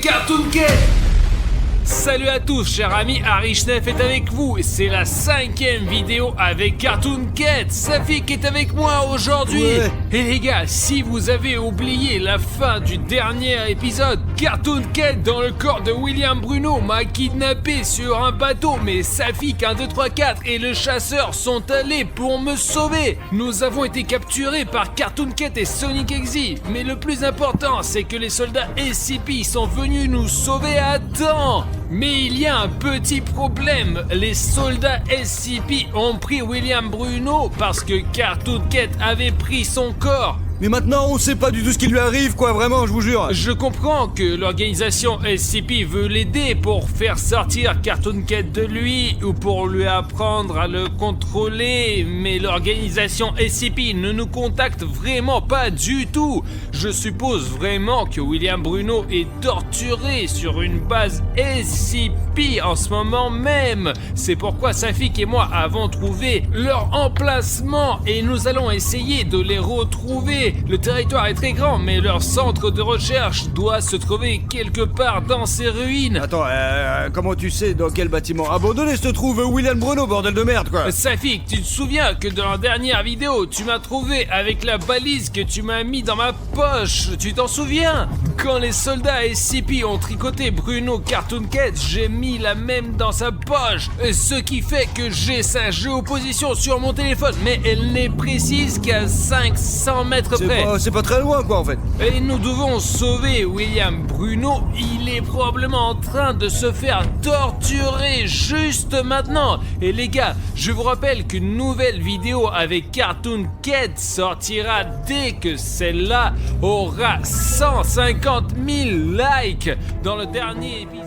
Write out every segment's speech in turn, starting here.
Cartoon Cat. Salut à tous, cher ami, Arishnef est avec vous. C'est la 5e vidéo avec Cartoon Cat. Safik est avec moi aujourd'hui. Ouais. Et les gars, si vous avez oublié la fin du dernier épisode, Cartoon Cat dans le corps de William Bruno m'a kidnappé sur un bateau. Mais Safik 1, 2, 3, 4 et le chasseur sont allés pour me sauver. Nous avons été capturés par Cartoon Cat et Sonic Exe. Mais le plus important, c'est que les soldats SCP sont venus nous sauver à temps. Mais il y a un petit problème, les soldats SCP ont pris William Bruno parce que Cartoon Cat avait pris son corps. Mais maintenant, on sait pas du tout ce qui lui arrive, quoi, vraiment, je vous jure. Je comprends que l'organisation SCP veut l'aider pour faire sortir Cartoon Cat de lui ou pour lui apprendre à le contrôler, mais l'organisation SCP ne nous contacte vraiment pas du tout. Je suppose vraiment que William Bruno est torturé sur une base SCP en ce moment même. C'est pourquoi Safik et moi avons trouvé leur emplacement et nous allons essayer de les retrouver. Le territoire est très grand, mais leur centre de recherche doit se trouver quelque part dans ces ruines. Attends, comment tu sais dans quel bâtiment abandonné se trouve William Bruno, bordel de merde, quoi? Safik, tu te souviens que dans la dernière vidéo, tu m'as trouvé avec la balise que tu m'as mis dans ma poche? Tu t'en souviens? Quand les soldats SCP ont tricoté Bruno Cartoon Cat, j'ai mis la même dans sa poche. Ce qui fait que j'ai sa géoposition sur mon téléphone, mais elle n'est précise qu'à 500 mètres près. C'est pas très loin, quoi, en fait. Et nous devons sauver William Bruno. Il est probablement en train de se faire torturer juste maintenant. Et les gars, je vous rappelle qu'une nouvelle vidéo avec Cartoon Cat sortira dès que celle-là aura 150 000 likes dans le dernier épisode.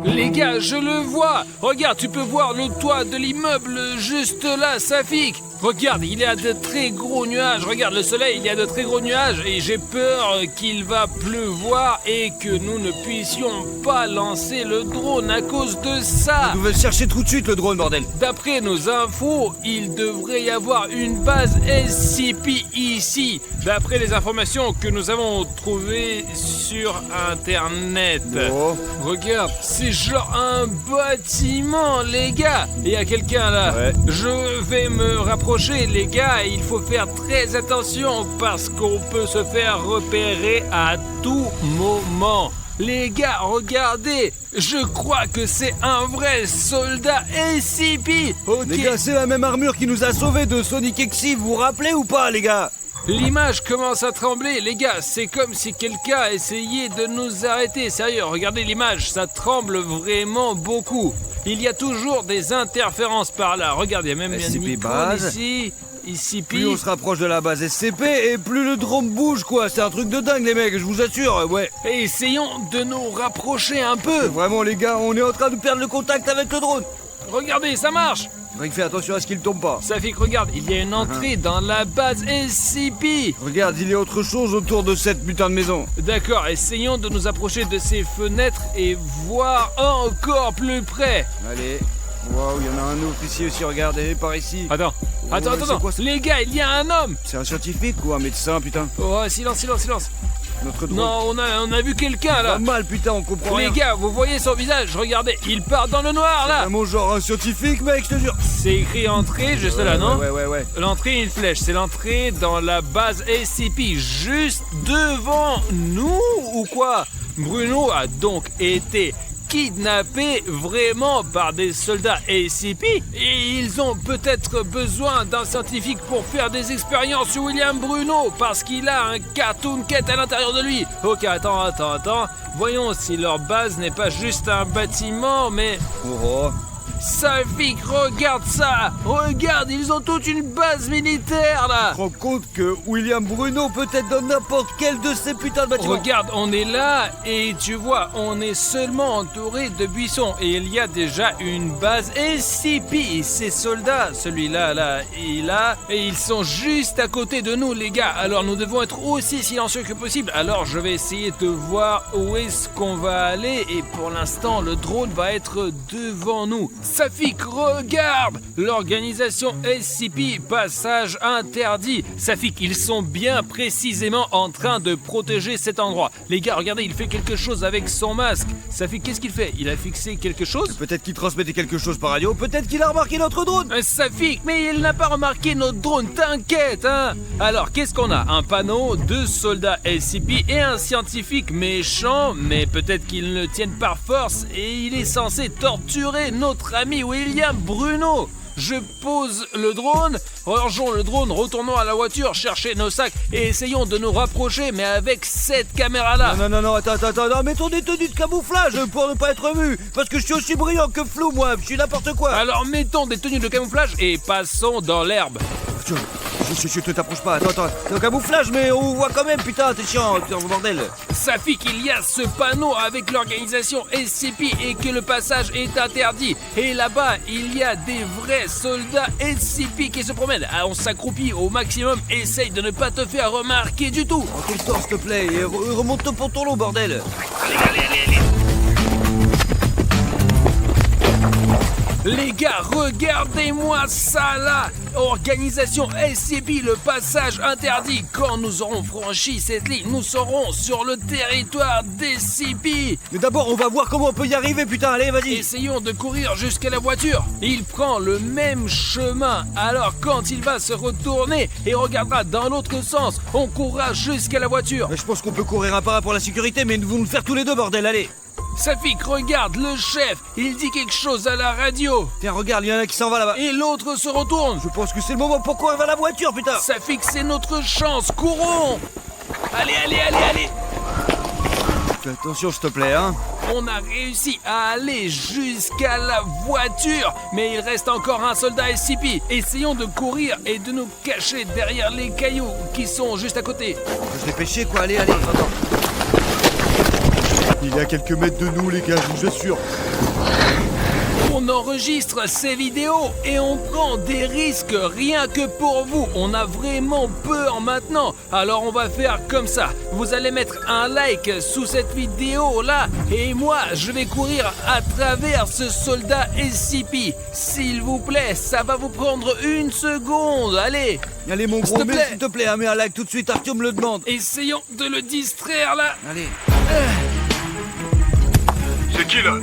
Les gars, je le vois. Regarde, tu peux voir le toit de l'immeuble juste là, Safik. Regarde, il y a de très gros nuages. Regarde le soleil, il y a de très gros nuages. Et j'ai peur qu'il va pleuvoir et que nous ne puissions pas lancer le drone à cause de ça. Vous devez le chercher tout de suite, le drone, bordel. D'après nos infos, il devrait y avoir une base SCP ici. D'après les informations que nous avons trouvées sur Internet. Oh. Regarde, c'est genre un bâtiment, les gars. Il y a quelqu'un là. Ouais. Je vais me rapprocher, les gars. Il faut faire très attention parce qu'on peut se faire repérer à tout moment. Les gars, regardez. Je crois que c'est un vrai soldat SCP. Ok. Les gars, c'est la même armure qui nous a sauvés de Sonic Exe, vous vous rappelez ou pas, les gars? L'image commence à trembler, les gars, c'est comme si quelqu'un essayait de nous arrêter. Sérieux, regardez l'image, ça tremble vraiment beaucoup. Il y a toujours des interférences par là. Regardez, il y a même SCP une icône base. ici, Plus on se rapproche de la base SCP et plus le drone bouge, quoi. C'est un truc de dingue, les mecs, je vous assure, ouais. Et essayons de nous rapprocher un peu. Vraiment, les gars, on est en train de perdre le contact avec le drone. Regardez, ça marche. Faudrait que fais attention à ce qu'il tombe pas. Safik, regarde, il y a une entrée dans la base SCP. Regarde, il y a autre chose autour de cette putain de maison. D'accord, essayons de nous approcher de ces fenêtres et voir encore plus près. Allez. Waouh, il y en a un autre ici aussi, regardez, par ici. Attends, c'est quoi, ça? les gars, il y a un homme. C'est un scientifique ou un médecin, putain? Oh, silence. Notre drone. Non, on a vu quelqu'un là. Pas mal, putain, on comprend Les rien. gars, vous voyez son visage, regardez, il part dans le noir là. Vraiment genre un scientifique, mec, je te jure. C'est écrit entrée, juste là, non? Ouais. L'entrée, une flèche, c'est l'entrée dans la base SCP, juste devant nous ou quoi? Bruno a donc été kidnappé vraiment par des soldats SCP et ils ont peut-être besoin d'un scientifique pour faire des expériences sur William Bruno parce qu'il a un Cartoon Cat à l'intérieur de lui. Ok, attends. Voyons si leur base n'est pas juste un bâtiment, mais... Oh. Safik, regarde ça! Regarde, ils ont toute une base militaire là! Tu te rends compte que William Bruno peut être dans n'importe quel de ces putains de bâtiments? Regarde, on est là et tu vois, on est seulement entouré de buissons et il y a déjà une base SCP. Et ces soldats, celui-là, et ils sont juste à côté de nous, les gars. Alors nous devons être aussi silencieux que possible. Alors je vais essayer de voir où est-ce qu'on va aller et pour l'instant, le drone va être devant nous. Safik, regarde! L'organisation SCP, passage interdit. Safik, ils sont bien précisément en train de protéger cet endroit. Les gars, regardez, il fait quelque chose avec son masque. Safik, qu'est-ce qu'il fait? Il a fixé quelque chose? Peut-être qu'il transmettait quelque chose par radio, peut-être qu'il a remarqué notre drone. Safik, mais il n'a pas remarqué notre drone, t'inquiète, hein? Alors, qu'est-ce qu'on a? Un panneau, 2 soldats SCP et un scientifique méchant, mais peut-être qu'ils ne tiennent par force et il est censé torturer notre ami William Bruno. Je pose le drone, rangeons le drone, retournons à la voiture, chercher nos sacs et essayons de nous rapprocher, mais avec cette caméra-là. Non, attends, mettons des tenues de camouflage pour ne pas être vu, parce que je suis aussi brillant que flou, moi, je suis n'importe quoi. Alors mettons des tenues de camouflage et passons dans l'herbe. Je te t'approche pas, attends, c'est un camouflage, mais on voit quand même, putain, t'es chiant, bordel. Safik, il y a ce panneau avec l'organisation SCP et que le passage est interdit. Et là-bas, il y a des vrais soldats SCP qui se promènent. Ah, on s'accroupit au maximum, essaye de ne pas te faire remarquer du tout. Quel temps, s'il te plaît, et remonte ton pantalon, bordel. Allez. Les gars, regardez-moi ça là! Organisation SCP, le passage interdit. Quand nous aurons franchi cette ligne, nous serons sur le territoire d'SCP. Mais d'abord, on va voir comment on peut y arriver, putain, allez, vas-y. Essayons de courir jusqu'à la voiture. Il prend le même chemin. Alors quand il va se retourner et regardera dans l'autre sens, on courra jusqu'à la voiture. Je pense qu'on peut courir un par un pour la sécurité, mais nous allons le faire tous les deux, bordel, allez. Safik, regarde, le chef, il dit quelque chose à la radio. Tiens, regarde, il y en a un qui s'en va là-bas. Et l'autre se retourne. Je pense que c'est le moment pour courir vers la voiture, putain. Safik, c'est notre chance, courons. Allez. Fais attention, s'il te plaît, hein. On a réussi à aller jusqu'à la voiture, mais il reste encore un soldat SCP. Essayons de courir et de nous cacher derrière les cailloux qui sont juste à côté. Je l'ai pêché, quoi, allez, attends. Il est à quelques mètres de nous, les gars, je vous assure. On enregistre ces vidéos et on prend des risques rien que pour vous. On a vraiment peur maintenant. Alors on va faire comme ça. Vous allez mettre un like sous cette vidéo là et moi je vais courir à travers ce soldat SCP. S'il vous plaît, ça va vous prendre 1 seconde. Allez, mon gros, s'il te plaît, mets un like tout de suite, Arthur me le demande. Essayons de le distraire là. Allez. C'est qui là?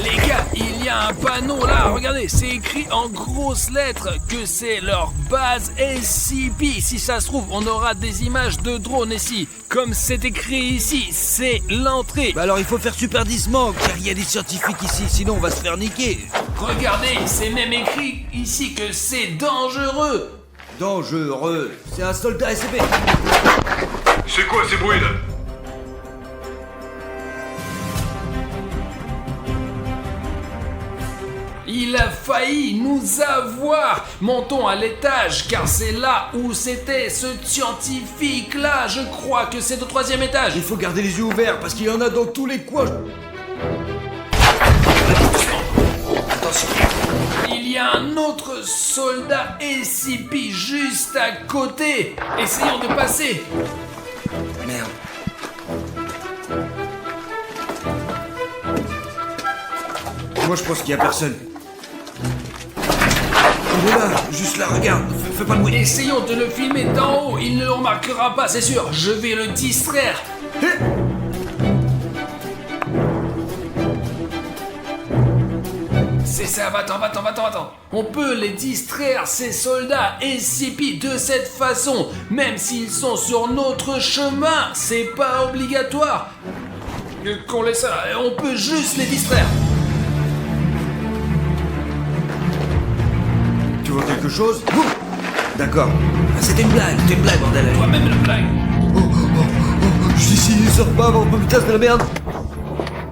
Les gars, il y a un panneau là, regardez, c'est écrit en grosses lettres que c'est leur base SCP. Si ça se trouve, on aura des images de drones ici. Comme c'est écrit ici, c'est l'entrée. Bah alors il faut faire super disement, car il y a des scientifiques ici, sinon on va se faire niquer. Regardez, c'est même écrit ici que c'est dangereux. Dangereux. C'est un soldat SCP. C'est quoi ces bruits là? Il a failli nous avoir. Montons à l'étage, car c'est là où c'était ce scientifique-là. Je crois que c'est au 3e étage. Il faut garder les yeux ouverts, parce qu'il y en a dans tous les coins. Attention. Il y a un autre soldat SCP juste à côté. Essayons de passer. Merde. Moi je pense qu'il y a personne. Il est là, juste là, regarde, fais pas de bruit. Essayons de le filmer d'en haut, il ne le remarquera pas, c'est sûr. Je vais le distraire. C'est ça, va-t'en. On peut les distraire, ces soldats SCP, de cette façon. Même s'ils sont sur notre chemin, c'est pas obligatoire. Qu'on laisse ça, on peut juste les distraire. Tu vois quelque chose? D'accord. Ah, c'était une blague, bordel. Toi-même le blague. Je suis ici, il sort pas avant, putain, c'est de la merde.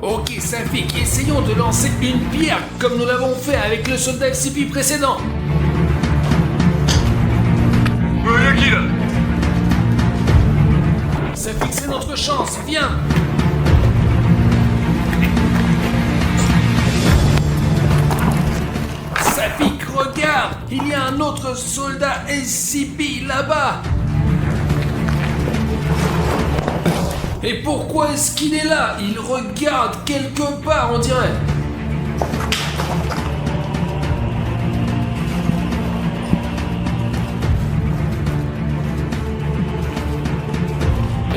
Ok, Safik, essayons de lancer une pierre comme nous l'avons fait avec le soldat SCP précédent. Y'a qui là? Safik, c'est notre chance, viens. Safik, regarde, il y a un autre soldat SCP là-bas. Et pourquoi est-ce qu'il est là? Il regarde quelque part, on dirait.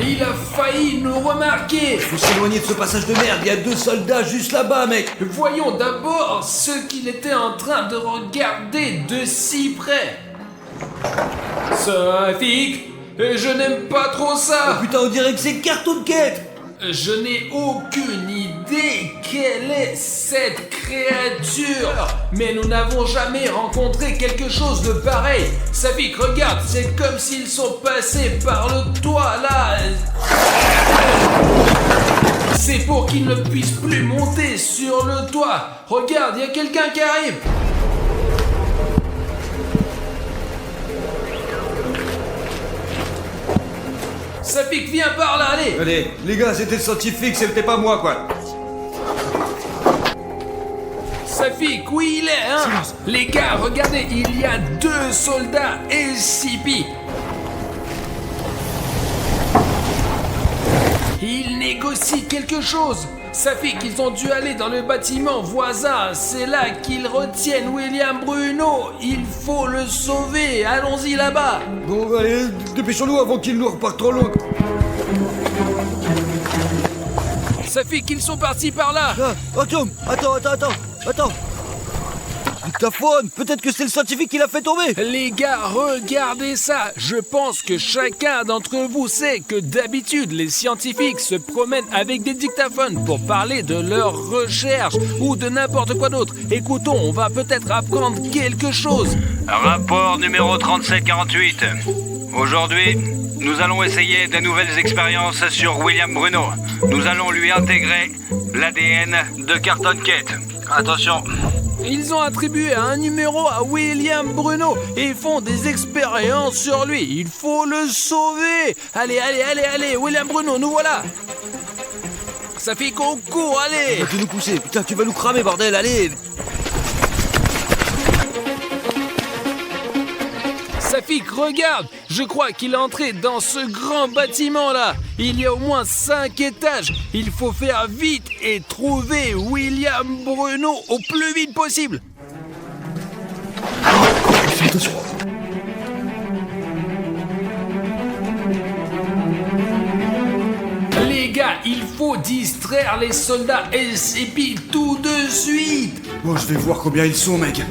Il a failli nous remarquer. Faut s'éloigner de ce passage de merde, il y a 2 soldats juste là-bas, mec. Voyons d'abord ce qu'il était en train de regarder de si près. Safik, je n'aime pas trop ça. Oh putain, on dirait que c'est Cartoon Cat. Je n'ai aucune idée quelle est cette créature, mais nous n'avons jamais rencontré quelque chose de pareil. Safik, regarde, c'est comme s'ils sont passés par le toit là. C'est pour qu'ils ne puissent plus monter sur le toit. Regarde, il y a quelqu'un qui arrive. Safik, viens par là, allez. Allez, les gars, c'était le scientifique, c'était pas moi, quoi. Safik, oui il est, hein. Silence. Les gars, regardez, il y a 2 soldats SCP. Ils négocient quelque chose. Safik, ils ont dû aller dans le bâtiment voisin. C'est là qu'ils retiennent William Bruno. Il faut le sauver. Allons-y là-bas. Bon, allez, dépêchons-nous avant qu'il nous reparte trop loin. Safik, ils sont partis par là. Ah, attends. Dictaphone, peut-être que c'est le scientifique qui l'a fait tomber. Les gars, regardez ça. Je pense que chacun d'entre vous sait que d'habitude, les scientifiques se promènent avec des dictaphones pour parler de leurs recherches ou de n'importe quoi d'autre. Écoutons, on va peut-être apprendre quelque chose. Rapport numéro 3748. Aujourd'hui, nous allons essayer de nouvelles expériences sur William Bruno. Nous allons lui intégrer l'ADN de Cartoon Cat. Attention. Ils ont attribué un numéro à William Bruno et font des expériences sur lui. Il faut le sauver. Allez, William Bruno, nous voilà. Ça fait qu'on court, allez. Tu vas nous pousser, putain, tu vas nous cramer, bordel, allez. Safik, regarde, je crois qu'il est entré dans ce grand bâtiment là. Il y a au moins 5 étages. Il faut faire vite et trouver William Bruno au plus vite possible. Fais attention. Les gars, il faut distraire les soldats SCP tout de suite. Bon, je vais voir combien ils sont, mec.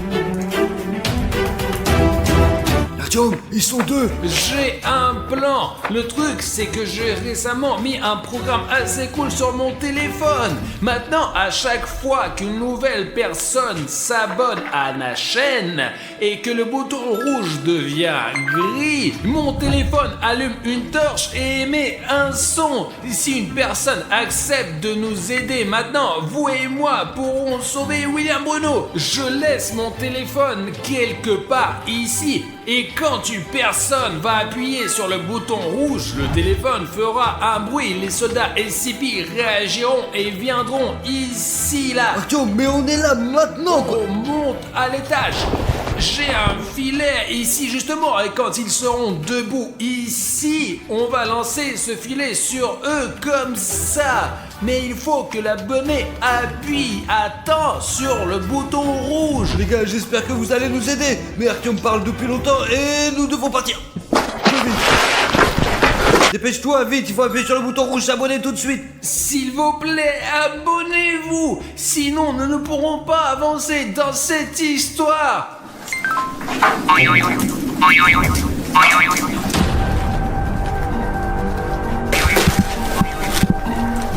Artyom, ils sont 2. J'ai un plan. Le truc, c'est que j'ai récemment mis un programme assez cool sur mon téléphone. Maintenant, à chaque fois qu'une nouvelle personne s'abonne à ma chaîne et que le bouton rouge devient gris, mon téléphone allume une torche et émet un son. Si une personne accepte de nous aider maintenant, vous et moi pourrons sauver William Bruno. Je laisse mon téléphone quelque part ici. Et quand une personne va appuyer sur le bouton rouge, le téléphone fera un bruit. Les soldats SCP réagiront et viendront ici, là. Artyom, mais on est là maintenant, quoi. On monte à l'étage. J'ai un filet ici justement et quand ils seront debout ici, on va lancer ce filet sur eux comme ça. Mais il faut que l'abonné appuie à temps sur le bouton rouge. Les gars, j'espère que vous allez nous aider. Mais Artyom parle depuis longtemps et nous devons partir. Plus vite. Dépêche-toi, vite, il faut appuyer sur le bouton rouge, s'abonner tout de suite. S'il vous plaît, abonnez-vous. Sinon, nous ne pourrons pas avancer dans cette histoire.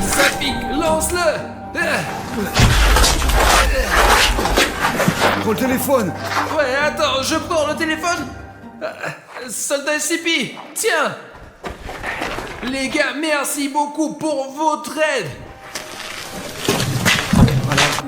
Safik, lance-le. Prends le téléphone. Ouais, attends, je prends le téléphone. Soldat SCP, tiens. Les gars, merci beaucoup pour votre aide.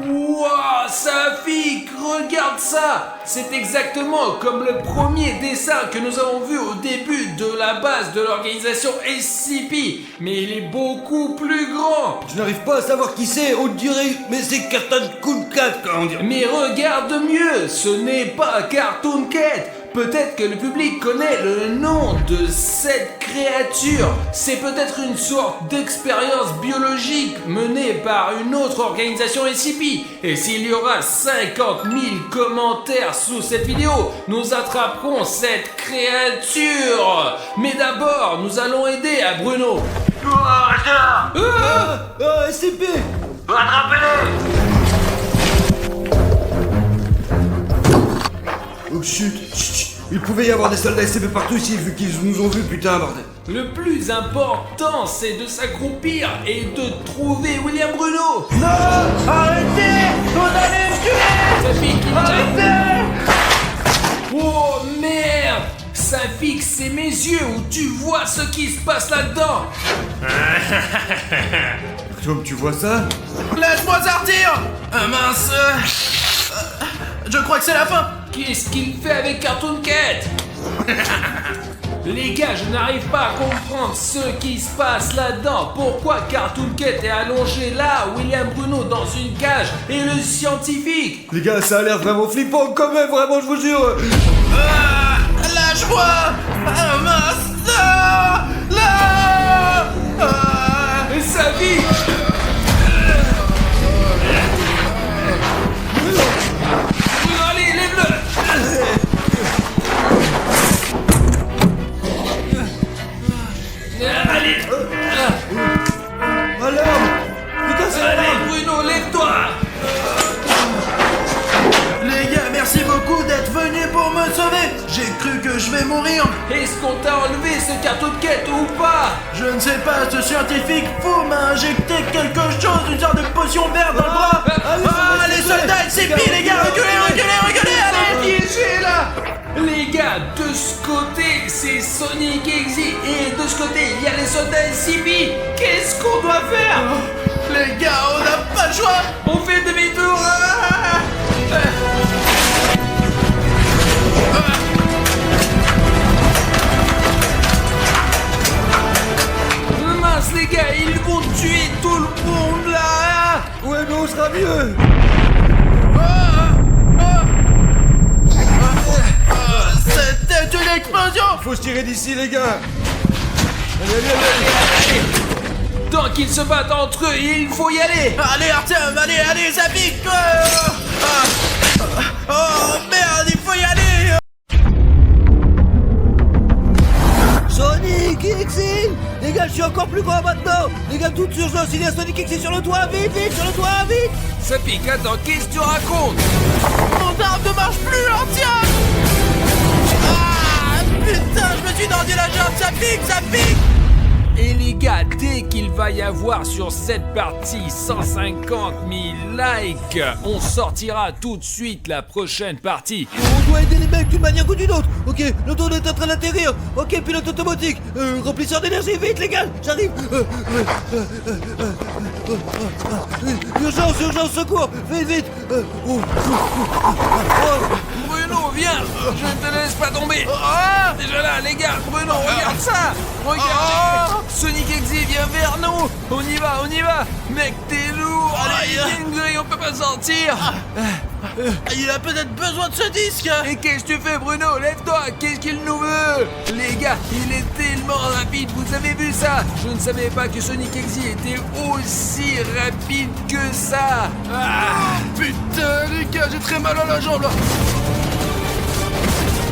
Wouah, Safik, regarde ça. C'est exactement comme le premier dessin que nous avons vu au début de la base de l'organisation SCP. Mais il est beaucoup plus grand. Je n'arrive pas à savoir qui c'est, on dirait, mais c'est Cartoon Cat, comment dire. Mais regarde mieux, ce n'est pas Cartoon Cat. Peut-être que le public connaît le nom de cette créature, c'est peut-être une sorte d'expérience biologique menée par une autre organisation SCP. Et s'il y aura 50 000 commentaires sous cette vidéo, nous attraperons cette créature. Mais d'abord, nous allons aider à Bruno. SCP. Oh chut, chut. Il pouvait y avoir des soldats SCP partout ici vu qu'ils nous ont vus, putain, bordel. Le plus important, c'est de s'accroupir et de trouver William Bruno. Non, arrêtez. Vous allez me tuer. Ça pique, Arrêtez. Oh merde! Ça fixe c'est mes yeux où tu vois ce qui se passe là-dedans. Artyom, tu vois ça? Laisse-moi sortir. Mince. Je crois que c'est la fin. Qu'est-ce qu'il fait avec Cartoon Cat? Les gars, je n'arrive pas à comprendre ce qui se passe là-dedans. Pourquoi Cartoon Cat est allongé là, William Bruno dans une cage et le scientifique? Les gars, ça a l'air vraiment flippant quand même, vraiment, je vous jure. Lâche-moi. Mince. Là. Sa vie! Bruno, allez, lève-le! Allez! Alors, putain, c'est la Allez, merde. Bruno, lève-toi! Les gars, merci beaucoup d'être venus pour me sauver. J'ai cru que je vais mourir. Est-ce qu'on t'a enlevé ce carton de quête ou pas? Je ne sais pas, ce scientifique fou m'a injecté quelque chose, une sorte de potion verte dans le bras. Les soldats SCP, les gars, reculez, allez. Piégé là! Les gars, de ce côté, c'est Sonic Exy et de ce côté, il y a les soldats SCP. Qu'est-ce qu'on doit faire? Les gars, on n'a pas le choix. On fait demi-tour! Mince les gars, ils vont tuer tout le monde là! Ouais, mais on sera mieux. C'était une explosion. Faut se tirer d'ici, les gars. Allez. Tant qu'ils se battent entre eux, il faut y aller! Allez Artyom, allez, ça pique. Oh merde, il faut y aller. Sonic Exil. Les gars, je suis encore plus grand maintenant. Les gars, toute urgence, il y a Sonic Exil sur le toit. Vite, sur le toit, vite. Ça pique, attends, qu'est-ce que tu racontes? Mon arme ne marche plus, Artyom. Putain, je me suis tordu la jambe, ça pique. Et les gars, dès qu'il va y avoir sur cette partie 150 000 likes, on sortira tout de suite la prochaine partie. On doit aider les mecs d'une manière ou d'une autre. Ok, le drone est en train d'atterrir. Ok, pilote automatique. Remplisseur d'énergie, vite les gars, j'arrive. Urgence, secours. Vite. Bruno, viens! Je ne te laisse pas tomber! Déjà là, les gars, Bruno, regarde ça! Regarde! Sonic Exy, viens vers nous! On y va! Mec, t'es lourd! Allez, il y a une grille, on peut pas sortir! Il a peut-être besoin de ce disque. Et qu'est-ce que tu fais, Bruno? Lève-toi! Qu'est-ce qu'il nous veut? Les gars, il est tellement rapide, vous avez vu ça? Je ne savais pas que Sonic Exy était aussi rapide que ça! Putain, les gars, j'ai très mal à la jambe là.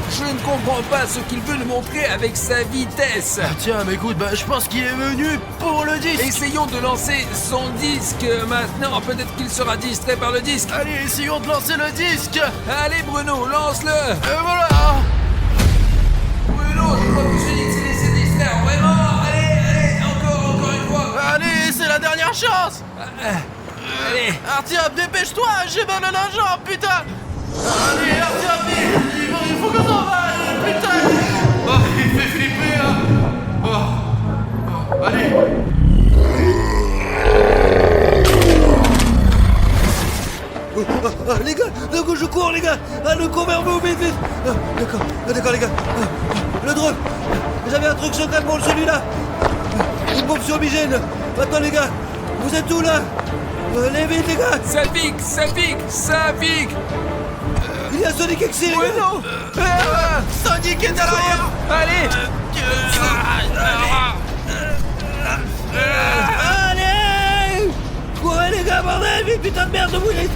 Je ne comprends pas ce qu'il veut nous montrer avec sa vitesse! Tiens, mais écoute, je pense qu'il est venu pour le disque. Essayons de lancer son disque maintenant, peut-être qu'il sera distrait par le disque. Allez, essayons de lancer le disque. Allez Bruno, lance-le! Et voilà. Bruno, je crois que Sonic s'est laissé distraire, vraiment! Allez, encore une fois! Allez, c'est la dernière chance. Allez! Artyom, dépêche-toi, j'ai mal à la jambe, putain. Allez, Artyom, il faut qu'on s'en va, putain. Il fait flipper, hein. Allez. Les gars, d'un coup je cours les gars. Le cours vers vous, vite. D'accord les gars. Le drone. J'avais un truc secret pour celui-là. Une bombe sur Migène. Attends les gars. Vous êtes où là? Allez vite les gars. Ça pique! Il y a Sonic Exy les gars. Bruno! Sonic est à l'arrière. Allez! Allez! Courez les gars, bordel! Vite, putain de merde, vous les...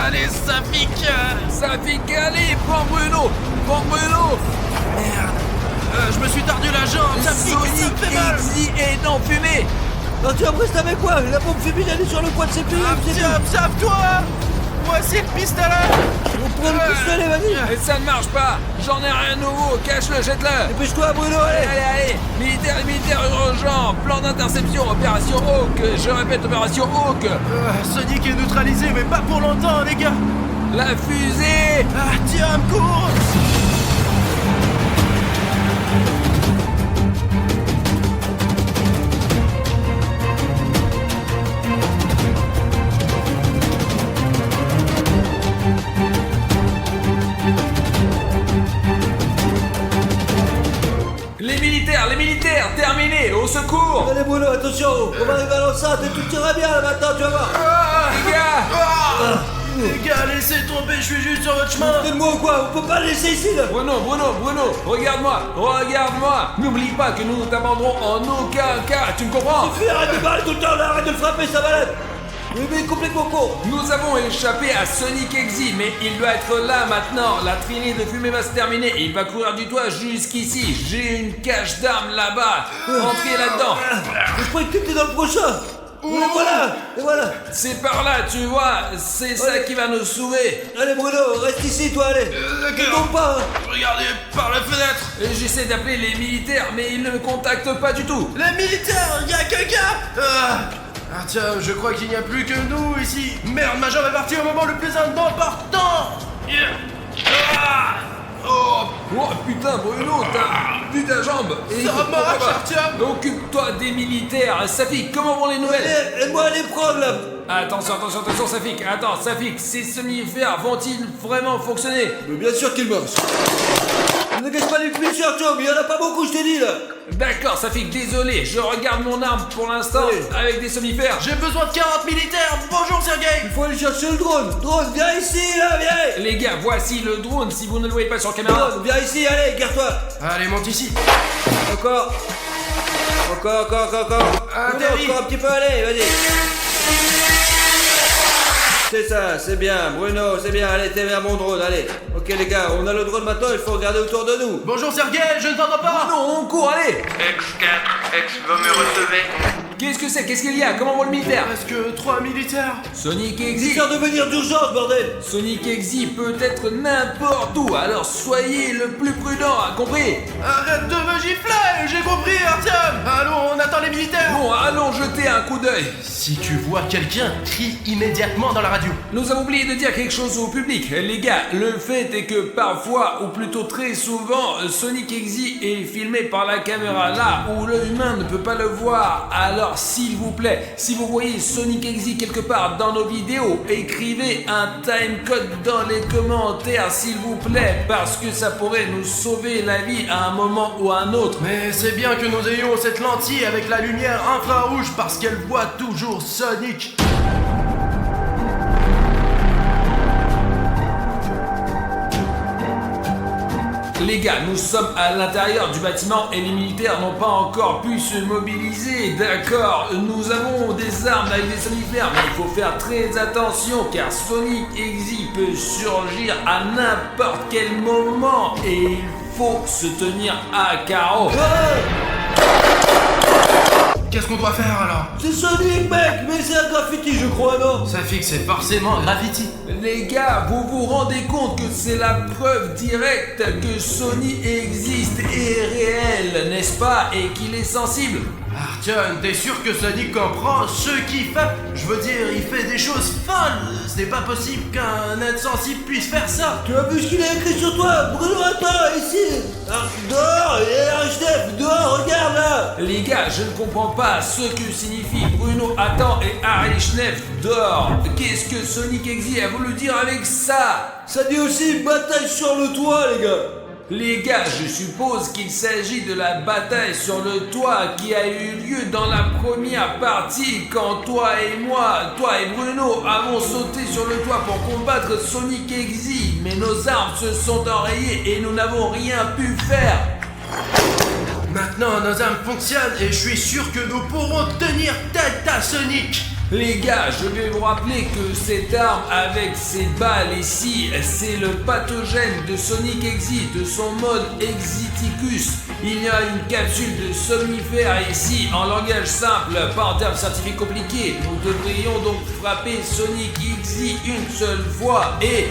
Allez, Safik! Safik, allez, prends Bruno! Prends Bruno! Je me suis tordu la jambe, Safik, ça me fait mal! Exy et non fumé! Ah, tu as presté avec quoi? La pompe fumée, elle est sur le coin de ses pieds, c'est tout. Absave-toi! Voici le pistolet! On prend le pistolet, vas-y! Et ça ne marche pas! J'en ai rien de nouveau! Cache-le, jette-le! Dépêche-toi, Bruno, allez! Allez! Militaire urgent! Plan d'interception, opération Hawk! Je répète, opération Hawk! Sonic est neutralisé, mais pas pour longtemps, les gars! La fusée! Ah, tiens, cours! Les militaires, terminé! Au secours! Allez, Bruno, attention! On va arriver à l'enceinte et tout ira bien, là, maintenant, tu vas voir! Les gars! Les gars, laissez tomber, je suis juste sur votre chemin! Faites-moi ou quoi? On peut pas le laisser ici, là! Bruno, regarde-moi! N'oublie pas que nous ne t'abandonnerons en aucun cas, tu me comprends? Fais, arrête de parler tout le temps, là, arrête de le frapper, ça malade! Il est complètement con! Nous avons échappé à Sonic Exy, mais il doit être là maintenant. La traînée de fumée va se terminer et il va courir du toit jusqu'ici. J'ai une cache d'armes là-bas. Entrez là-dedans. Je croyais que t'étais dans le prochain! Et voilà! C'est par là, tu vois. C'est ça qui va nous sauver. Allez, Bruno, reste ici, toi, allez! Ne tombe pas, hein! Regardez par la fenêtre! Et j'essaie d'appeler les militaires, mais ils ne me contactent pas du tout. Les militaires, y a quelqu'un! Ah tiens, je crois qu'il n'y a plus que nous ici. Merde, ma jambe est partie au moment le plus important. Oh, Oh putain, Bruno, t'as vu ta jambe. Et Ça marche, Artyom. Occupe-toi des militaires. Safik, comment vont les nouvelles? Allez, aide-moi à les prendre, là! Attention, Safik. Attends, Safik, ces somnifères vont-ils vraiment fonctionner? Mais bien sûr qu'il marche! Ne gâche pas les munitions, Artyom, il y en a pas beaucoup, je t'ai dit, là! D'accord, Safik, désolé, je regarde mon arme pour l'instant Oui. avec des somnifères. J'ai besoin de 40 militaires. Bonjour, Sergei. Il faut aller chercher le drone! Drone, viens ici, là, viens! Les gars, voici le drone si vous ne le voyez pas sur caméra. Drone, viens ici, allez, garde-toi! Allez, monte ici. Encore! Atterris. Encore un petit peu, allez, vas-y! C'est ça, c'est bien, Bruno, c'est bien, allez, t'es vers mon drone, allez. Ok les gars, on a le drone maintenant, il faut regarder autour de nous. Bonjour, Sergei, je ne t'entends pas. Non, on court, allez. X4, X, vous me recevez? Qu'est-ce que c'est? Qu'est-ce qu'il y a? Comment vont le militaire? Presque 3 militaires. Sonic Exy. Dis-leur de venir d'urgence, bordel! Sonic Exy peut être n'importe où, alors soyez le plus prudent, compris? Arrête de me gifler. J'ai compris, Artyom. Allons, on attend les militaires. Bon, allons jeter un coup d'œil. Si tu vois quelqu'un, crie immédiatement dans la radio. Nous avons oublié de dire quelque chose au public. Les gars, le fait est que parfois, ou plutôt très souvent, Sonic Exy est filmé par la caméra là où l'œil humain ne peut pas le voir. Alors, s'il vous plaît, si vous voyez Sonic Exy quelque part dans nos vidéos, écrivez un timecode dans les commentaires, s'il vous plaît, parce que ça pourrait nous sauver la vie à un moment ou à un autre. Mais c'est bien que nous ayons cette lentille avec la lumière infrarouge parce qu'elle voit toujours Sonic. Les gars, nous sommes à l'intérieur du bâtiment et les militaires n'ont pas encore pu se mobiliser, d'accord? Nous avons des armes avec des somnifères, mais il faut faire très attention car Sonic Exy peut surgir à n'importe quel moment et il faut se tenir à carreau. Qu'est-ce qu'on doit faire alors? C'est Sonic, mec! Mais c'est un graffiti, je crois, non? Ça fixe, c'est forcément graffiti. Les gars, vous vous rendez compte que c'est la preuve directe que Sonic existe et est réel, n'est-ce pas? Et qu'il est sensible. Artyom, t'es sûr que Sonic comprend ce qu'il fait? Je veux dire, il fait des choses folles. C'est pas possible qu'un être sensible puisse faire ça. Tu as vu ce qu'il a écrit sur toi? Bruno, attends, ici! Ah, dehors! Et chef, dehors, regarde là! Les gars, je ne comprends pas ce que signifie Bruno attend et Harry Schneff dehors. Qu'est-ce que Sonic Exy a voulu dire avec ça? Ça dit aussi bataille sur le toit, les gars! Les gars, je suppose qu'il s'agit de la bataille sur le toit qui a eu lieu dans la première partie quand toi et Bruno avons sauté sur le toit pour combattre Sonic Exy. Mais nos armes se sont enrayées et nous n'avons rien pu faire. Maintenant, nos armes fonctionnent et je suis sûr que nous pourrons tenir tête à Sonic. Les gars, je vais vous rappeler que cette arme avec ces balles ici, c'est le pathogène de Sonic Exit, de son mode Exiticus. Il y a une capsule de somnifère ici, en langage simple, pas en termes scientifiques compliqués. Nous devrions donc frapper Sonic Exit une seule fois et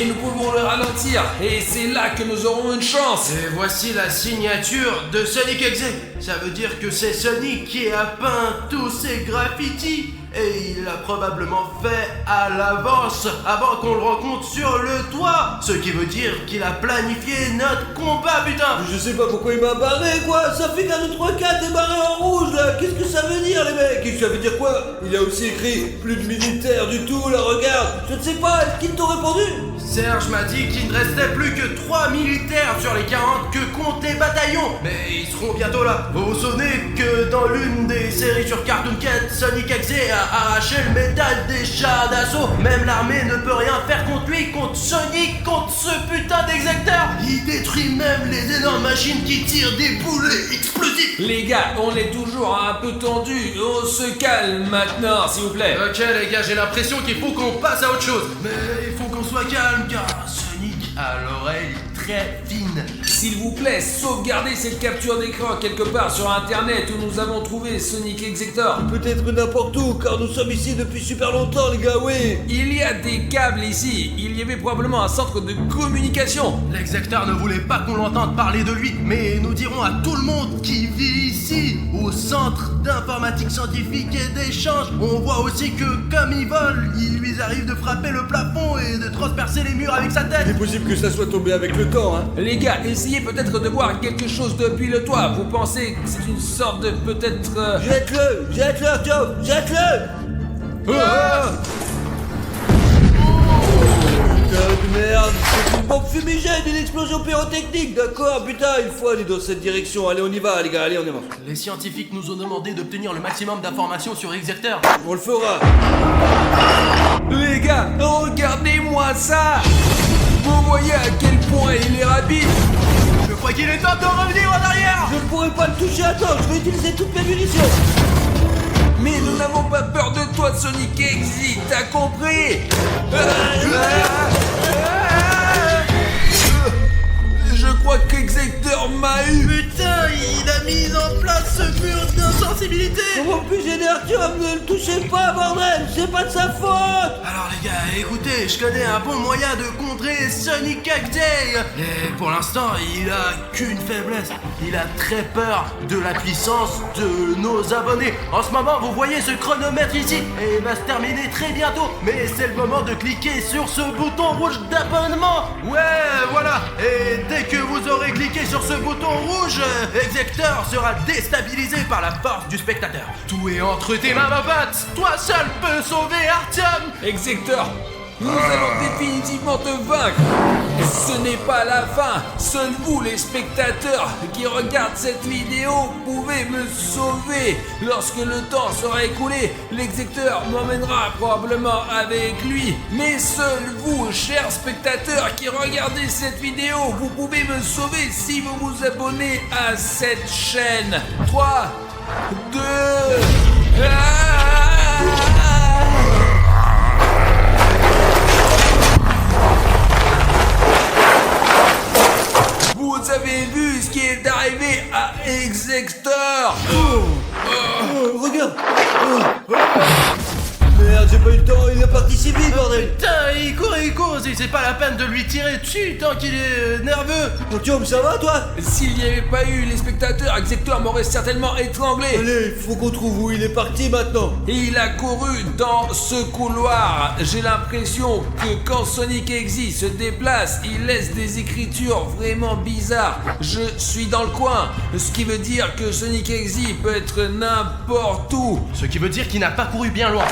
nous pouvons le ralentir, et c'est là que nous aurons une chance. Et voici la signature de Sonic Exit. Ça veut dire que c'est Sonic qui a peint tous ces graffitis. Et il l'a probablement fait à l'avance, avant qu'on le rencontre sur le toit. Ce qui veut dire qu'il a planifié notre combat, putain. Je sais pas pourquoi il m'a barré, quoi. Ça fait qu'un 2, 3, 4 est barré en rouge, là. Qu'est-ce que ça veut dire, les mecs? Ça veut dire quoi? Il a aussi écrit plus de militaires du tout, là, regarde. Je ne sais pas, est-ce qu'ils t'ont répondu? Serge m'a dit qu'il ne restait plus que 3 militaires sur les 40 que comptent les bataillons. Mais ils seront bientôt là. Vous vous souvenez que dans l'une des séries sur Cartoon Cat, Sonic Exit a arraché le métal des chars d'assaut. Même l'armée ne peut rien faire contre lui, contre Sonic, contre ce putain d'exacteur. Il détruit même les énormes machines qui tirent des boulets explosifs. Les gars, on est toujours un peu tendu. On se calme maintenant, s'il vous plaît. Ok les gars, j'ai l'impression qu'il faut qu'on passe à autre chose. Mais il faut qu'on soit calme car Sonic a l'oreille très fine. S'il vous plaît, sauvegardez cette capture d'écran quelque part sur internet où nous avons trouvé Sonic Exector. Peut-être n'importe où, car nous sommes ici depuis super longtemps, les gars, oui. Il y a des câbles ici. Il y avait probablement un centre de communication. L'exacteur ne voulait pas qu'on l'entende parler de lui, mais nous dirons à tout le monde qui vit ici, au centre d'informatique scientifique et d'échange. On voit aussi que comme il vole, il lui arrive de frapper le plafond et de transpercer les murs avec sa tête. Il est possible que ça soit tombé avec le temps, hein. Les gars, essayez peut-être de voir quelque chose depuis le toit. Vous pensez que c'est une sorte de peut-être... Jette-le, Artyom, jette-le. Ah Putain de merde, c'est une bombe fumigène, une explosion pyrotechnique, d'accord, putain, il faut aller dans cette direction. Allez, on y va, les gars, allez, on y va. Les scientifiques nous ont demandé d'obtenir le maximum d'informations sur Exector. On le fera. Les gars, regardez-moi ça. Vous voyez à quel point il est rapide. Je crois qu'il est temps de revenir en arrière. Je ne pourrai pas le toucher, attends, je vais utiliser toutes mes munitions. Mais nous n'avons pas peur de toi, Sonic Exit, t'as compris? Je crois qu'Exector m'a eu. Putain, il a mis en place ce mur d'insensibilité. Comment puis-je aider Artyom? Ne le touchez pas, bordel, c'est pas de sa faute. Alors les gars, écoutez, je connais un bon moyen de contrer Sonic Exit. Et pour l'instant, il a qu'une faiblesse. Il a très peur de la puissance de nos abonnés. En ce moment, vous voyez ce chronomètre ici, et il va se terminer très bientôt. Mais c'est le moment de cliquer sur ce bouton rouge d'abonnement. Ouais, voilà. Et dès que vous aurez cliqué sur ce bouton rouge, Exector sera déstabilisé par la force du spectateur. Tout est entre tes mains, ma pote. Toi seul peux sauver Artyom. Exector, nous allons définitivement te vaincre. Ce n'est pas la fin. Seuls vous, les spectateurs qui regardent cette vidéo, pouvez me sauver. Lorsque le temps sera écoulé, l'execteur m'emmènera probablement avec lui. Mais seuls vous, chers spectateurs qui regardez cette vidéo, vous pouvez me sauver si vous vous abonnez à cette chaîne. 3, 2... Vous avez vu ce qui est arrivé à Exector? Regarde. Merde, j'ai pas eu le temps, il est parti si vite, bordel. Putain, il court, c'est pas la peine de lui tirer dessus tant qu'il est nerveux. Artyom, ça va, toi? S'il n'y avait pas eu les spectateurs, Exector m'aurait certainement étranglé. Allez, faut qu'on trouve où il est parti maintenant. Et il a couru dans ce couloir. J'ai l'impression que quand Sonic Exit se déplace, il laisse des écritures vraiment bizarres. Je suis dans le coin, ce qui veut dire que Sonic Exit peut être n'importe où. Ce qui veut dire qu'il n'a pas couru bien loin.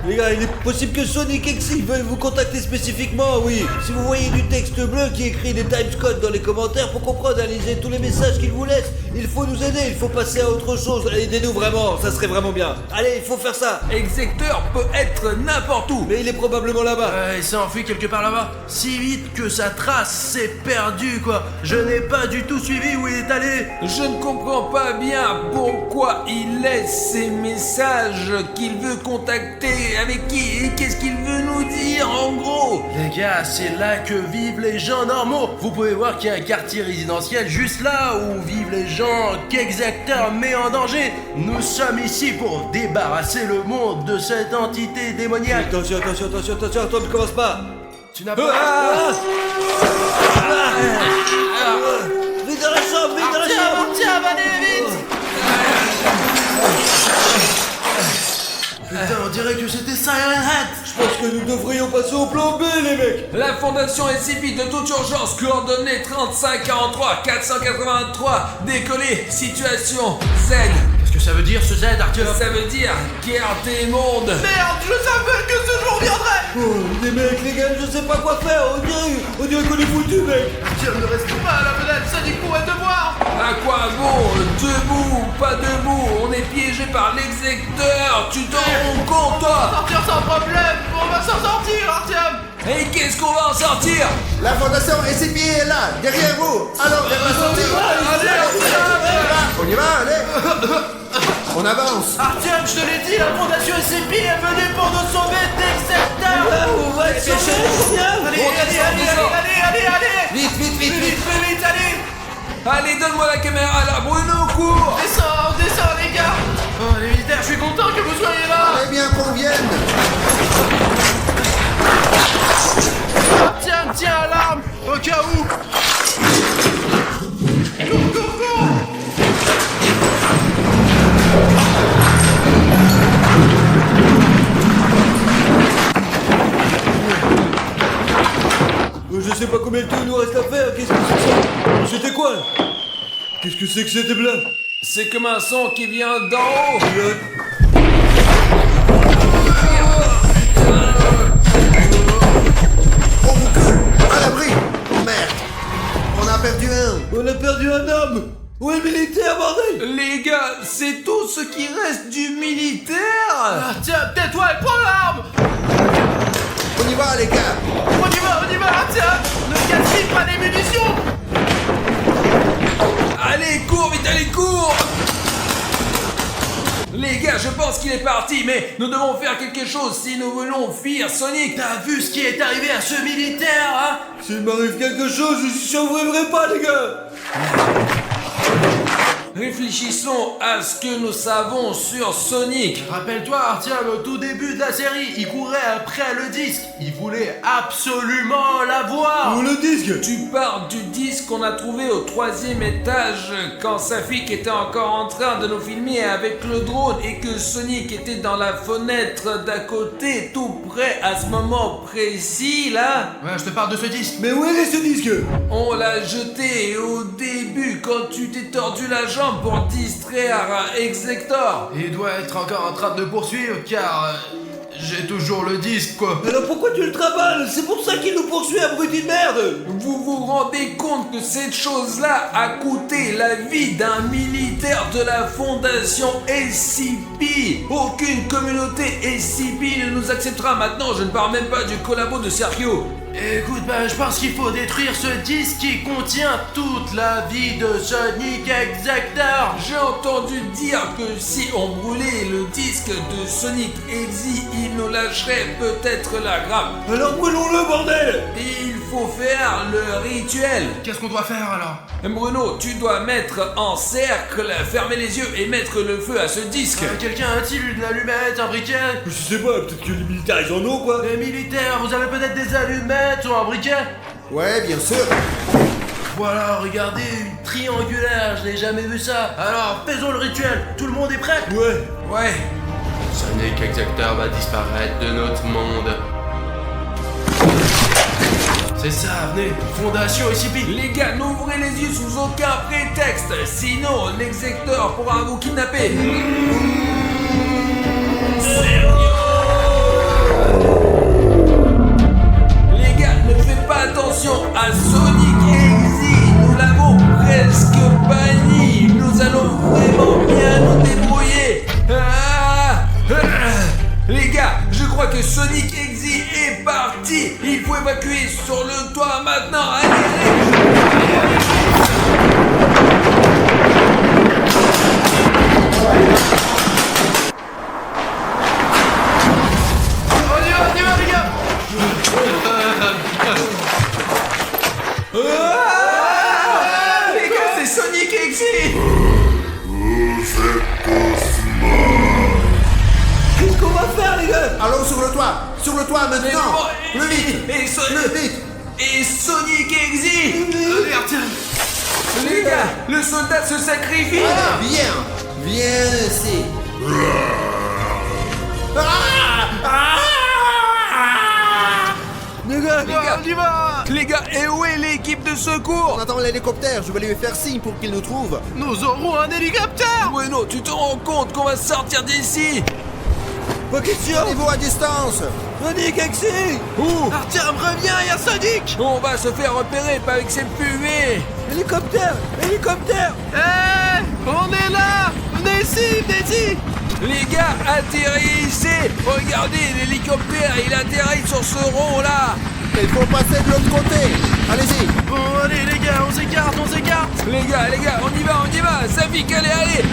Les gars, il est possible que Sonic X veuille vous contacter spécifiquement, oui. Si vous voyez du texte bleu qui écrit des timescodes dans les commentaires pour comprendre et lisez tous les messages qu'il vous laisse, il faut nous aider, il faut passer à autre chose. Aidez-nous vraiment, ça serait vraiment bien. Allez, il faut faire ça. Execteur peut être n'importe où. Mais il est probablement là-bas. Il s'est enfui quelque part là-bas. Si vite que sa trace s'est perdue, quoi. Je n'ai pas du tout suivi où il est allé. Je ne comprends pas bien pourquoi il laisse ces messages qu'il veut contacter, avec qui et qu'est-ce qu'il veut nous dire en gros. Les gars, c'est là que vivent les gens normaux. Vous pouvez voir qu'il y a un quartier résidentiel juste là où vivent les gens qu'Exactor met en danger. Nous sommes ici pour débarrasser le monde de cette entité démoniaque. Attention, attends, ne commence pas. Tu n'as pas... Vite dans la chambre, vite dans la chambre. Tiens, allez, vite. Putain, on dirait que c'était Siren Head. Je pense que nous devrions passer au plan B, les mecs. La Fondation SCP de toute urgence, coordonnées 3543 483, décollé, situation Z. Qu'est-ce que ça veut dire ce Z, Arthur? Ça veut dire guerre des mondes. Merde, je savais que ce jour viendrait. Oh, les mecs, les gars, je sais pas quoi faire. On dirait qu'on est foutus, mec. Arthur, ne reste pas à la fenêtre, Sonic pourrait te voir. À quoi bon? Debout, pas debout, on est piégé par l'execteur, tu t'en rends compte toi? Arthur, sans problème, on va s'en sortir, Arthur. Et qu'est-ce qu'on va en sortir? La fondation SCP est là, derrière vous. Alors, vers la sortie. On y va, allez. On avance. Arthur, je te l'ai dit, la fondation SCP est venue pour nous sauver d'Exactor. On va être sauvés. Allez. Vite. Vite, allez. Allez, donne-moi la caméra là, Bruno, cours! Descends, les gars. Oh, les militaires, je suis content que vous soyez là. Eh bien qu'on vienne. Tiens, alarme, au cas où. Cours. Je sais pas combien de temps il nous reste à faire. Qu'est-ce que c'est que ça? C'était quoi là? Qu'est-ce que c'est que cette bla? C'est comme un son qui vient d'en haut! À l'abri. Oh merde. On a perdu un. On a perdu un homme. Où est le militaire, bordel? Les gars, c'est tout ce qui reste du militaire! Tiens, tais-toi et prends l'arme. On y va, les gars. On y va, tiens. Ne gaspille pas les munitions. Allez, cours, vite, allez, cours! Les gars, je pense qu'il est parti, mais nous devons faire quelque chose si nous voulons fuir Sonic! T'as vu ce qui est arrivé à ce militaire, hein? S'il m'arrive quelque chose, je survivrai pas, les gars. Réfléchissons à ce que nous savons sur Sonic. Rappelle-toi, Artyom, au tout début de la série, il courait après le disque. Il voulait absolument l'avoir. Où le disque? Tu parles du disque qu'on a trouvé au 3e étage quand Safik était encore en train de nous filmer avec le drone et que Sonic était dans la fenêtre d'à côté, tout près à ce moment précis là. Ouais, je te parle de ce disque. Mais où est ce disque? On l'a jeté au début quand tu t'es tordu la jambe pour distraire Exector. Il doit être encore en train de poursuivre car j'ai toujours le disque, quoi. Alors pourquoi tu le travailles? C'est pour ça qu'il nous poursuit, abruti de merde. Vous vous rendez compte que cette chose-là a coûté la vie d'un militaire de la fondation SCP? Aucune communauté SCP ne nous acceptera maintenant, je ne parle même pas du collabo de Sergio. Écoute, je pense qu'il faut détruire ce disque qui contient toute la vie de Sonic Exector. J'ai entendu dire que si on brûlait le disque de Sonic Exe, il nous lâcherait peut-être la grappe. Alors brûlons-le, bordel. Et il faut faire le rituel. Qu'est-ce qu'on doit faire alors? Bruno, tu dois mettre en cercle, fermer les yeux et mettre le feu à ce disque. Quelqu'un a-t-il une allumette, un briquet? Je sais pas, peut-être que les militaires ils en ont quoi. Les militaires, vous avez peut-être des allumettes ou un briquet? Ouais, bien sûr. Voilà, regardez, une triangulaire, je n'ai jamais vu ça. Alors, faisons le rituel, tout le monde est prêt? Ouais. Sonic Exector va disparaître de notre monde. C'est ça, venez, Fondation SCP. Les gars, n'ouvrez les yeux sous aucun prétexte, sinon l'execteur pourra vous kidnapper. Sérieux? attention à Sonic Exy. Nous l'avons presque banni. Nous allons vraiment bien nous débrouiller. Les gars, je crois que Sonic Exy est parti. Il faut évacuer sur le toit maintenant. Allez. On y va, les gars. Les gars, c'est Sonic Exy. Qu'est-ce qu'on va faire, les gars? Allons sur le toit. Sur le toit maintenant. Plus vite. Plus vite. Et Sonic Exy. Allez, Artyom. Les gars, le soldat se sacrifie. Bien. Viens ici. Les gars, On y va. Les gars, et où est l'équipe de secours? On attend l'hélicoptère. Je vais lui faire signe pour qu'il nous trouve. Nous aurons un hélicoptère. Bueno, tu te rends compte qu'on va sortir d'ici? pas question. Niveau à distance. Sonic Exy. Où? Artyom, reviens, il y a Sonic. On va se faire repérer, pas avec cette fumée. Hélicoptère. Eh, on est là. Venez ici. Les gars, atterrissez. Regardez, l'hélicoptère, il atterrit sur ce rond là. Il faut passer de l'autre côté. Allez-y. Bon, allez, les gars, on s'écarte. Les gars, on y va. Safik, allez.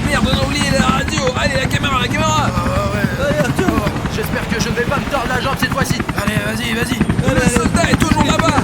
Merde, on a oublié la radio. Allez, la caméra. Allez, Arthur. J'espère que je ne vais pas me tordre la jambe cette fois-ci. Allez, vas-y. Le soldat est toujours là-bas.